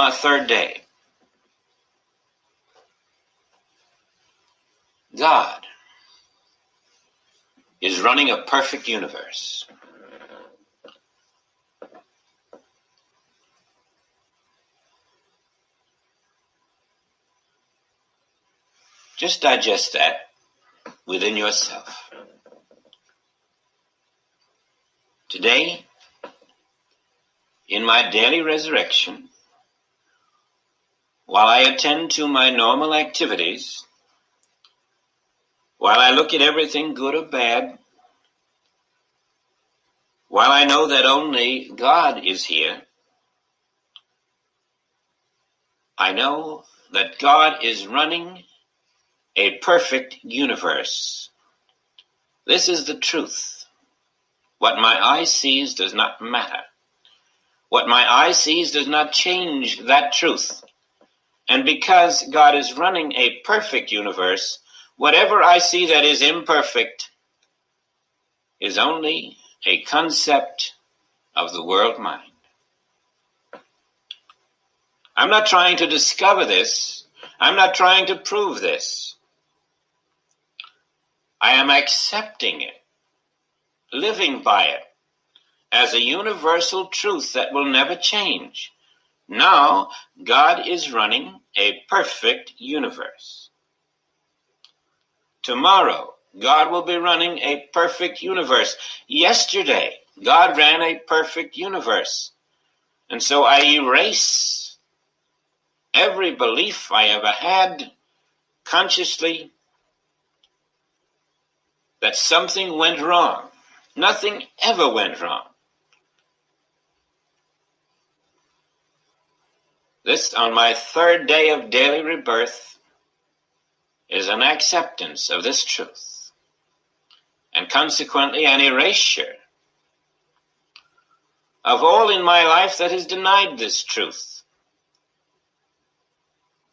Our third day. God is running a perfect universe. Just digest that within yourself. Today, in my daily resurrection, while I attend to my normal activities, while I look at everything good or bad, while I know that only God is here, I know that God is running a perfect universe. This is the truth. What my eye sees does not matter. What my eye sees does not change that truth. And because God is running a perfect universe, whatever I see that is imperfect is only a concept of the world mind. I'm not trying to discover this. I'm not trying to prove this. I am accepting it, living by it, as a universal truth that will never change. Now, God is running a perfect universe. Tomorrow, God will be running a perfect universe. Yesterday, God ran a perfect universe. And so I erase every belief I ever had consciously that something went wrong. Nothing ever went wrong. This, on my third day of daily rebirth, is an acceptance of this truth, and consequently an erasure of all in my life that has denied this truth.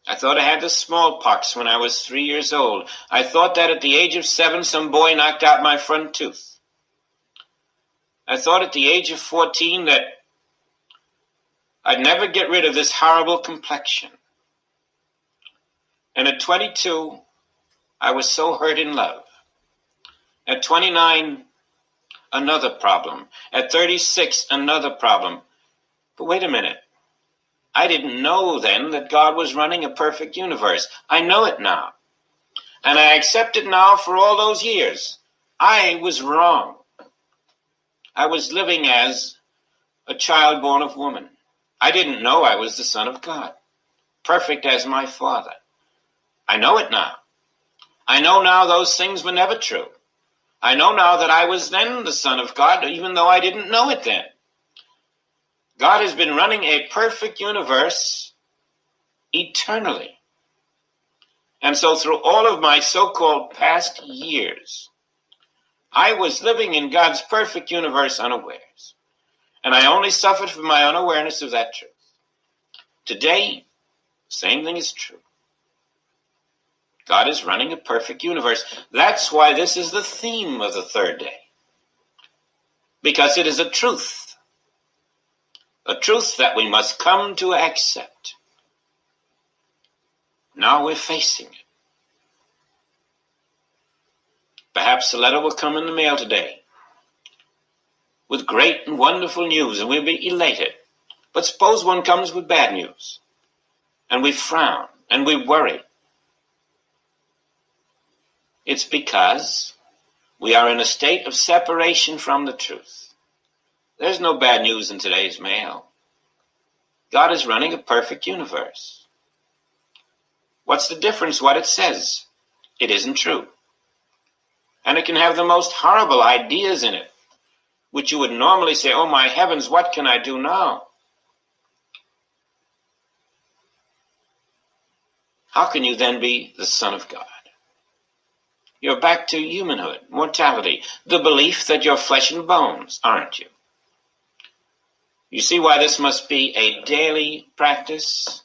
I thought I had the smallpox when I was 3 years old. I thought that at the age of 7, some boy knocked out my front tooth. I thought at the age of 14 that I'd never get rid of this horrible complexion. And at 22, I was so hurt in love. At 29, another problem. At 36, another problem. But wait a minute. I didn't know then that God was running a perfect universe. I know it now. And I accept it now for all those years. I was wrong. I was living as a child born of woman. I didn't know I was the Son of God, perfect as my Father. I know it now. I know now those things were never true. I know now that I was then the Son of God, even though I didn't know it then. God has been running a perfect universe eternally. And so through all of my so-called past years, I was living in God's perfect universe unawares. And I only suffered from my unawareness of that truth. Today, the same thing is true. God is running a perfect universe. That's why this is the theme of the third day. Because it is a truth that we must come to accept. Now we're facing it. Perhaps a letter will come in the mail today with great and wonderful news, and we'll be elated. But suppose one comes with bad news, and we frown, and we worry. It's because we are in a state of separation from the truth. There's no bad news in today's mail. God is running a perfect universe. What's the difference what it says? It isn't true. And it can have the most horrible ideas in it, which you would normally say, oh my heavens, what can I do now? How can you then be the Son of God? You're back to humanhood, mortality, the belief that you're flesh and bones, aren't you? You see why this must be a daily practice?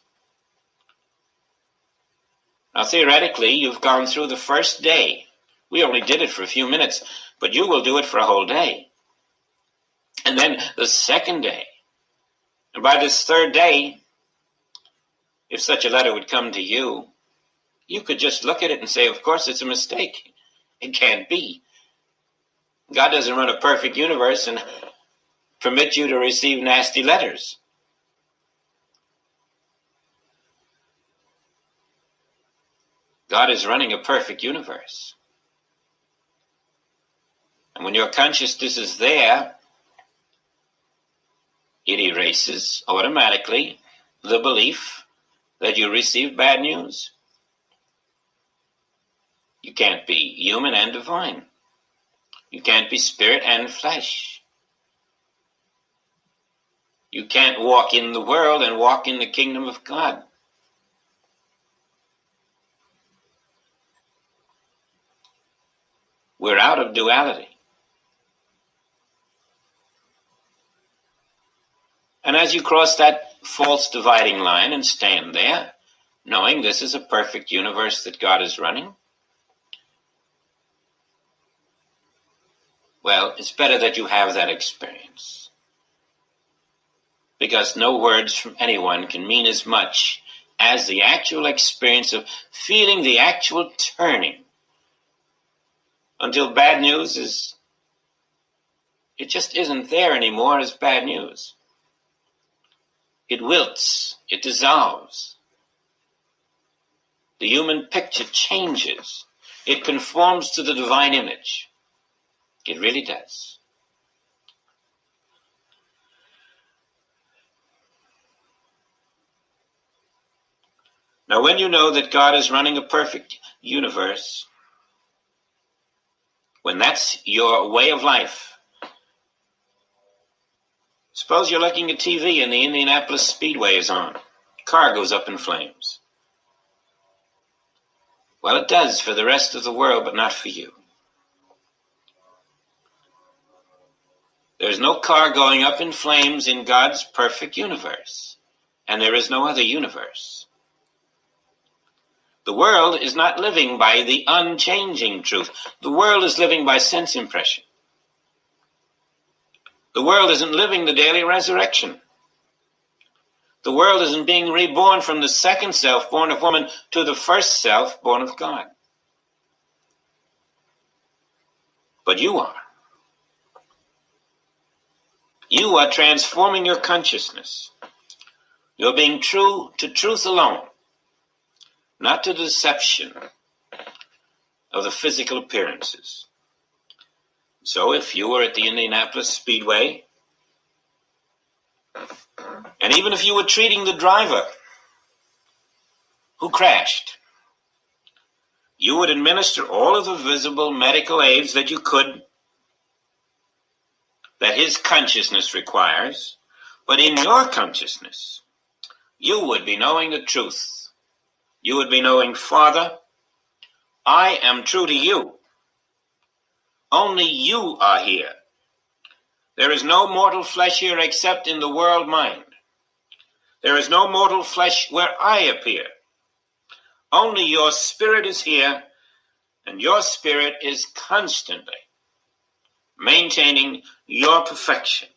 Now, theoretically, you've gone through the first day. We only did it for a few minutes, but you will do it for a whole day. And then the second day. And by this third day, If such a letter would come to you, you could just look at it and say, of course, it's a mistake. It can't be. God doesn't run a perfect universe and permit you to receive nasty letters. God is running a perfect universe. And when your consciousness is there, it erases automatically the belief that you received bad news. You can't be human and divine. You can't be spirit and flesh. You can't walk in the world and walk in the kingdom of God. We're out of duality. And as you cross that false dividing line and stand there, knowing this is a perfect universe that God is running, well, it's better that you have that experience. Because no words from anyone can mean as much as the actual experience of feeling the actual turning until bad news it just isn't there anymore as bad news. It wilts, it dissolves. The human picture changes. It conforms to the divine image. It really does. Now, when you know that God is running a perfect universe, when that's your way of life, suppose you're looking at TV and the Indianapolis Speedway is on. Car goes up in flames. Well, it does for the rest of the world, but not for you. There's no car going up in flames in God's perfect universe, and there is no other universe. The world is not living by the unchanging truth. The world is living by sense impression. The world isn't living the daily resurrection. The world isn't being reborn from the second self, born of woman, to the first self, born of God. But you are. You are transforming your consciousness. You're being true to truth alone, not to the deception of the physical appearances. So if you were at the Indianapolis Speedway, and even if you were treating the driver who crashed, you would administer all of the visible medical aids that you could, that his consciousness requires, but in your consciousness, you would be knowing the truth. You would be knowing, Father, I am true to you. Only you are here. There is no mortal flesh here except in the world mind. There is no mortal flesh where I appear. Only your spirit is here, and your spirit is constantly maintaining your perfection.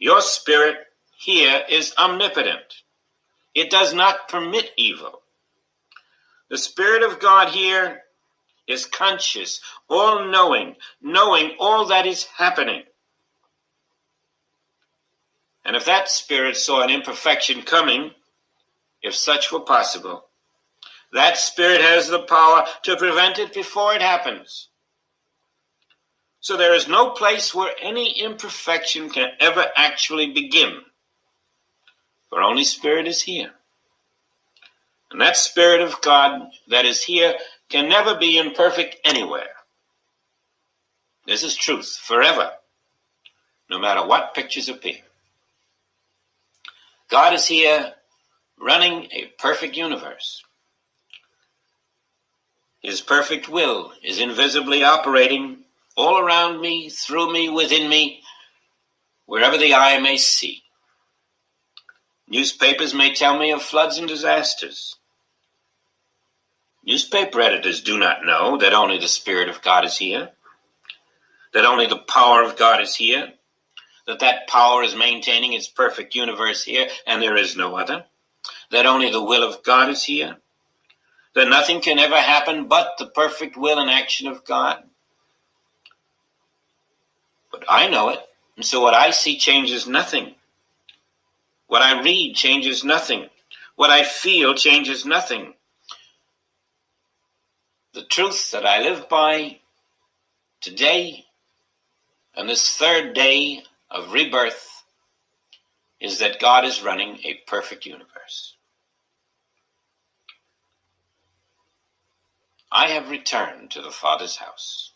Your spirit here is omnipotent. It does not permit evil. The Spirit of God here is conscious, all-knowing, knowing all that is happening. And if that spirit saw an imperfection coming, if such were possible, that spirit has the power to prevent it before it happens. So there is no place where any imperfection can ever actually begin, for only spirit is here. And that Spirit of God that is here can never be imperfect anywhere. This is truth forever, no matter what pictures appear. God is here running a perfect universe. His perfect will is invisibly operating all around me, through me, within me, wherever the eye may see. Newspapers may tell me of floods and disasters. Newspaper editors do not know that only the Spirit of God is here, that only the power of God is here, that power is maintaining its perfect universe here, and there is no other. that only the will of God is here, that nothing can ever happen but the perfect will and action of God. But I know it, and so what I see changes nothing. What I read changes nothing. What I feel changes nothing. The truth that I live by today, on this third day of rebirth, is that God is running a perfect universe. I have returned to the Father's house.